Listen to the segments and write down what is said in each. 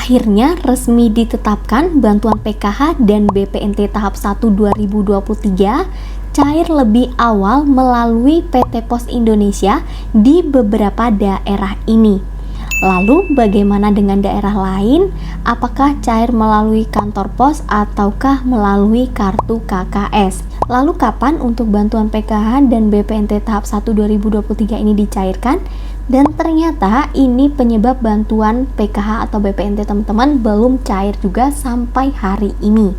Akhirnya resmi ditetapkan bantuan PKH dan BPNT tahap 1 2023 cair lebih awal melalui PT Pos Indonesia di beberapa daerah ini. Lalu bagaimana dengan daerah lain? Apakah cair melalui kantor pos ataukah melalui kartu KKS? Lalu kapan untuk bantuan PKH dan BPNT tahap 1 2023 ini dicairkan? Dan ternyata ini penyebab bantuan PKH atau BPNT teman-teman belum cair juga sampai hari ini.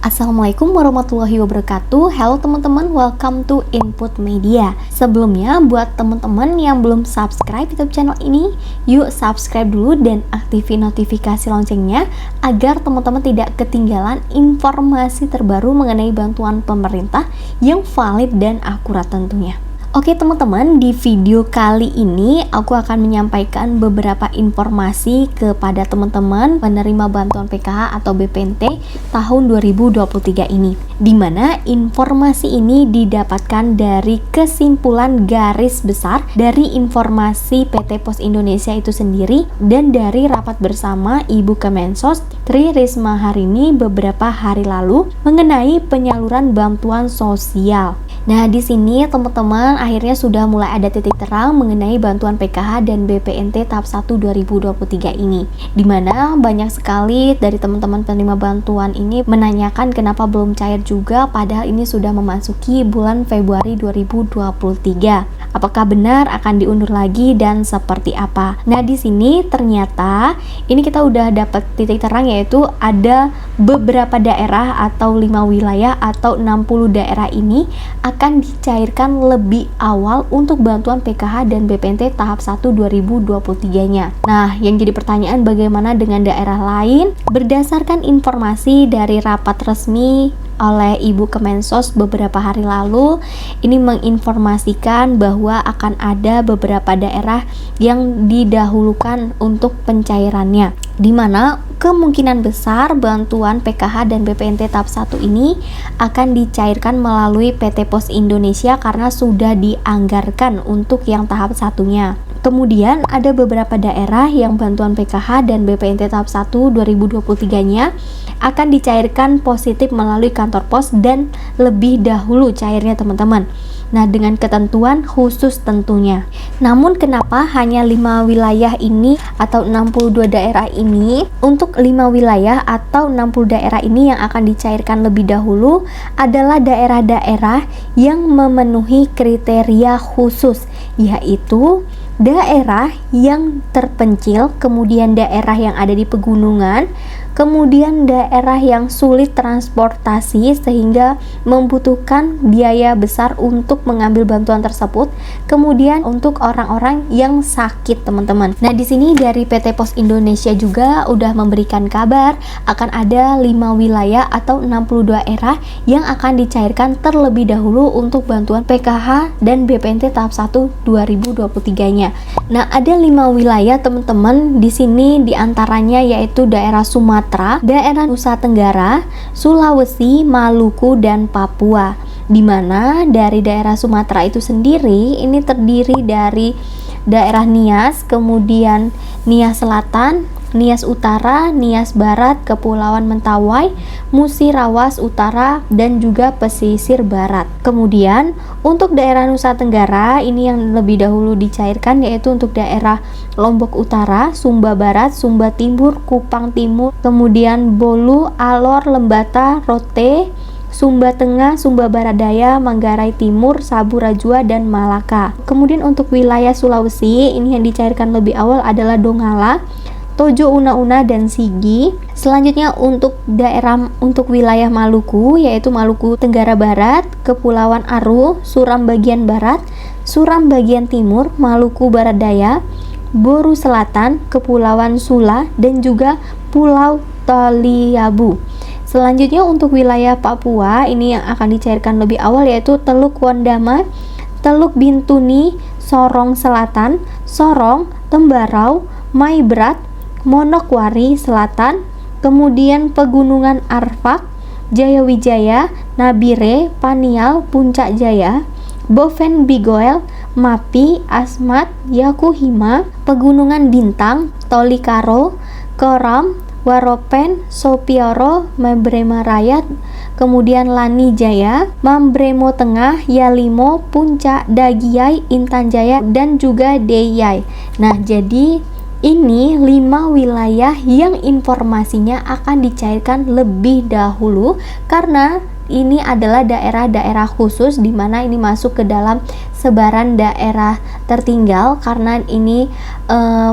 Assalamualaikum warahmatullahi wabarakatuh. Halo teman-teman, welcome to Input Media. Sebelumnya buat teman-teman yang belum subscribe YouTube channel ini, yuk subscribe dulu dan aktifin notifikasi loncengnya agar teman-teman tidak ketinggalan informasi terbaru mengenai bantuan pemerintah yang valid dan akurat tentunya. Oke teman-teman, di video kali ini aku akan menyampaikan beberapa informasi kepada teman-teman penerima bantuan PKH atau BPNT tahun 2023 ini, dimana informasi ini didapatkan dari kesimpulan garis besar dari informasi PT Pos Indonesia itu sendiri dan dari rapat bersama Ibu Kemensos Tri Risma hari ini beberapa hari lalu mengenai penyaluran bantuan sosial. Nah, di sini teman-teman akhirnya sudah mulai ada titik terang mengenai bantuan PKH dan BPNT tahap 1 2023 ini, dimana banyak sekali dari teman-teman penerima bantuan ini menanyakan kenapa belum cair juga, padahal ini sudah memasuki bulan Februari 2023. Apakah benar akan diundur lagi dan seperti apa? Nah, di sini ternyata ini kita udah dapat titik terang, yaitu ada beberapa daerah atau 5 wilayah atau 60 daerah ini akan dicairkan lebih awal untuk bantuan PKH dan BPNT tahap 1 2023-nya. Nah, yang jadi pertanyaan bagaimana dengan daerah lain? Berdasarkan informasi dari rapat resmi oleh Ibu Kemensos beberapa hari lalu, ini menginformasikan bahwa akan ada beberapa daerah yang didahulukan untuk pencairannya, di mana kemungkinan besar bantuan PKH dan BPNT tahap 1 ini akan dicairkan melalui PT Pos Indonesia karena sudah dianggarkan untuk yang tahap satunya. Kemudian ada beberapa daerah yang bantuan PKH dan BPNT tahap 1 2023-nya akan dicairkan positif melalui kantor pos dan lebih dahulu cairnya teman-teman. Nah, dengan ketentuan khusus tentunya. Namun kenapa hanya 5 wilayah ini atau 62 daerah ini? Untuk 5 wilayah atau 60 daerah ini yang akan dicairkan lebih dahulu adalah daerah-daerah yang memenuhi kriteria khusus, yaitu daerah yang terpencil, kemudian daerah yang ada di pegunungan, kemudian daerah yang sulit transportasi sehingga membutuhkan biaya besar untuk mengambil bantuan tersebut, kemudian untuk orang-orang yang sakit teman-teman. Nah, di sini dari PT Pos Indonesia juga udah memberikan kabar akan ada 5 wilayah atau 60 daerah yang akan dicairkan terlebih dahulu untuk bantuan PKH dan BPNT tahap 1 2023-nya. Nah, ada 5 wilayah teman-teman di sini, diantaranya yaitu daerah Sumatera, daerah Nusa Tenggara, Sulawesi, Maluku, dan Papua. Di mana dari daerah Sumatera itu sendiri ini terdiri dari daerah Nias, kemudian Nias Selatan, Nias Utara, Nias Barat, Kepulauan Mentawai, Musirawas Utara, dan juga pesisir barat. Kemudian untuk daerah Nusa Tenggara ini yang lebih dahulu dicairkan yaitu untuk daerah Lombok Utara, Sumba Barat, Sumba Timur, Kupang Timur, kemudian Bolu, Alor, Lembata, Rote, Sumba Tengah, Sumba Barat Daya, Manggarai Timur, Saburajua, dan Malaka. Kemudian untuk wilayah Sulawesi ini yang dicairkan lebih awal adalah Donggala, Tojo Una-Una, dan Sigi. Selanjutnya untuk wilayah Maluku yaitu Maluku Tenggara Barat, Kepulauan Aru, Suram bagian barat, Suram bagian timur, Maluku Barat Daya, Boru Selatan, Kepulauan Sula, dan juga Pulau Taliabu. Selanjutnya untuk wilayah Papua ini yang akan dicairkan lebih awal yaitu Teluk Wondama, Teluk Bintuni, Sorong Selatan, Sorong, Tembarau, Maibrat, Monokwari Selatan, kemudian Pegunungan Arfak, Jayawijaya, Nabire, Panial, Puncak Jaya, Boven Bigoel, Mapi, Asmat, Yakuhima, Pegunungan Bintang, Tolikaro, Koram, Waropen, Sopioro, Mambremo Raya, kemudian Lani Jaya, Mambremo Tengah, Yalimo, Puncak, Dagiai, Intan Jaya, dan juga Deyai. Nah, jadi ini 5 wilayah yang informasinya akan dicairkan lebih dahulu karena ini adalah daerah-daerah khusus di mana ini masuk ke dalam sebaran daerah tertinggal karena ini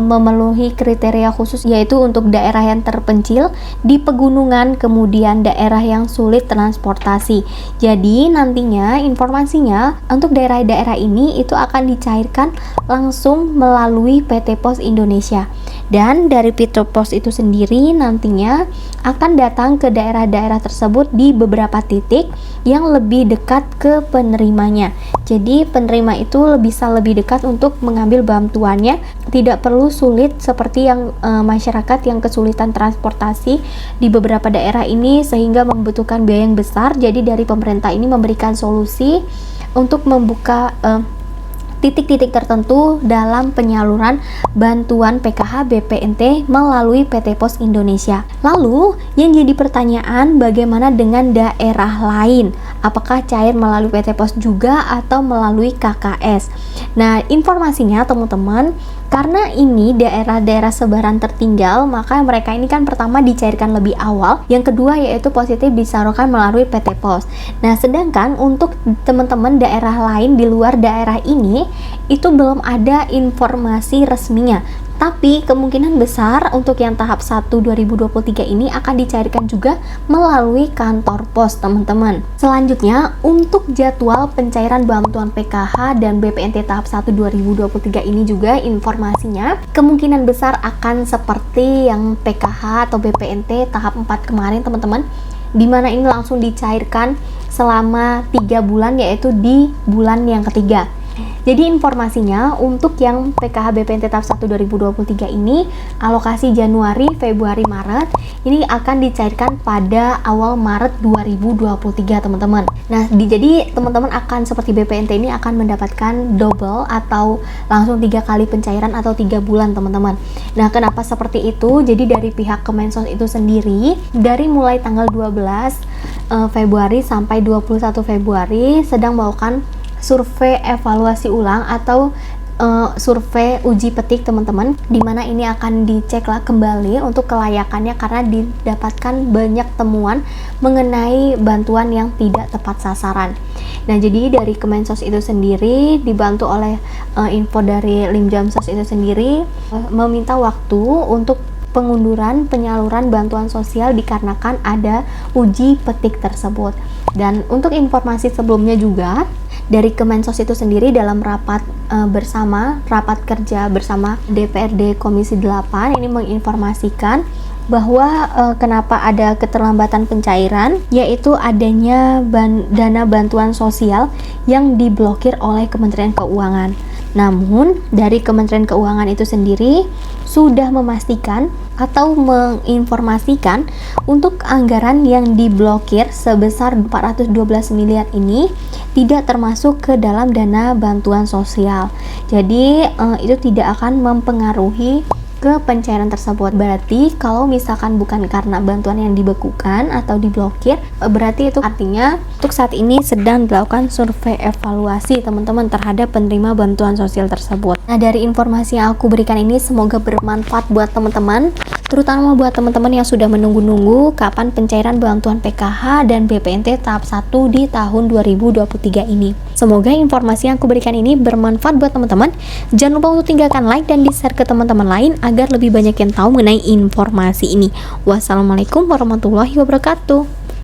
memenuhi kriteria khusus, yaitu untuk daerah yang terpencil di pegunungan, kemudian daerah yang sulit transportasi. Jadi nantinya informasinya untuk daerah-daerah ini itu akan dicairkan langsung melalui PT Pos Indonesia. Dan dari PT Pos itu sendiri nantinya akan datang ke daerah-daerah tersebut di beberapa titik yang lebih dekat ke penerimanya. Jadi penerima itu bisa lebih dekat untuk mengambil bantuannya, tidak perlu sulit seperti yang masyarakat yang kesulitan transportasi di beberapa daerah ini sehingga membutuhkan biaya yang besar. Jadi dari pemerintah ini memberikan solusi untuk membuka titik-titik tertentu dalam penyaluran bantuan PKH BPNT melalui PT Pos Indonesia. Lalu yang jadi pertanyaan, bagaimana dengan daerah lain? Apakah cair melalui PT Pos juga atau melalui KKS? Nah, informasinya teman-teman, karena ini daerah-daerah sebaran tertinggal, maka mereka ini kan pertama dicairkan lebih awal, yang kedua yaitu positif disalurkan melalui PT Pos. Nah, sedangkan untuk teman-teman daerah lain di luar daerah ini, itu belum ada informasi resminya. Tapi kemungkinan besar untuk yang tahap 1 2023 ini akan dicairkan juga melalui kantor pos, teman-teman. Selanjutnya, untuk jadwal pencairan bantuan PKH dan BPNT tahap 1 2023 ini juga informasinya kemungkinan besar akan seperti yang PKH atau BPNT tahap 4 kemarin, teman-teman, di mana ini langsung dicairkan selama 3 bulan, yaitu di bulan yang ketiga. Jadi informasinya untuk yang PKH BPNT tahap 1 2023 ini alokasi Januari, Februari, Maret ini akan dicairkan pada awal Maret 2023, teman-teman. Nah, jadi teman-teman akan seperti BPNT ini akan mendapatkan double atau langsung 3 kali pencairan atau 3 bulan, teman-teman. Nah, kenapa seperti itu? Jadi dari pihak Kemensos itu sendiri dari mulai tanggal 12 Februari sampai 21 Februari sedang melakukan survei evaluasi ulang atau survei uji petik, teman-teman, dimana ini akan diceklah kembali untuk kelayakannya karena didapatkan banyak temuan mengenai bantuan yang tidak tepat sasaran. Nah, jadi dari Kemensos itu sendiri dibantu oleh info dari Limjamsos itu sendiri meminta waktu untuk pengunduran penyaluran bantuan sosial dikarenakan ada uji petik tersebut. Dan untuk informasi sebelumnya juga dari Kemensos itu sendiri dalam rapat rapat kerja bersama DPRD Komisi 8 ini menginformasikan bahwa kenapa ada keterlambatan pencairan, yaitu adanya dana bantuan sosial yang diblokir oleh Kementerian Keuangan. Namun dari Kementerian Keuangan itu sendiri sudah memastikan atau menginformasikan untuk anggaran yang diblokir sebesar 412 miliar ini tidak termasuk ke dalam dana bantuan sosial. Jadi itu tidak akan mempengaruhi ke pencairan tersebut. Berarti kalau misalkan bukan karena bantuan yang dibekukan atau diblokir, berarti itu artinya untuk saat ini sedang dilakukan survei evaluasi, teman-teman, terhadap penerima bantuan sosial tersebut. Nah, dari informasi yang aku berikan ini semoga bermanfaat buat teman-teman, terutama buat teman-teman yang sudah menunggu-nunggu kapan pencairan bantuan PKH dan BPNT tahap 1 di tahun 2023 ini. Semoga informasi yang aku berikan ini bermanfaat buat teman-teman. Jangan lupa untuk tinggalkan like dan di-share ke teman-teman lain agar lebih banyak yang tahu mengenai informasi ini. Wassalamualaikum warahmatullahi wabarakatuh.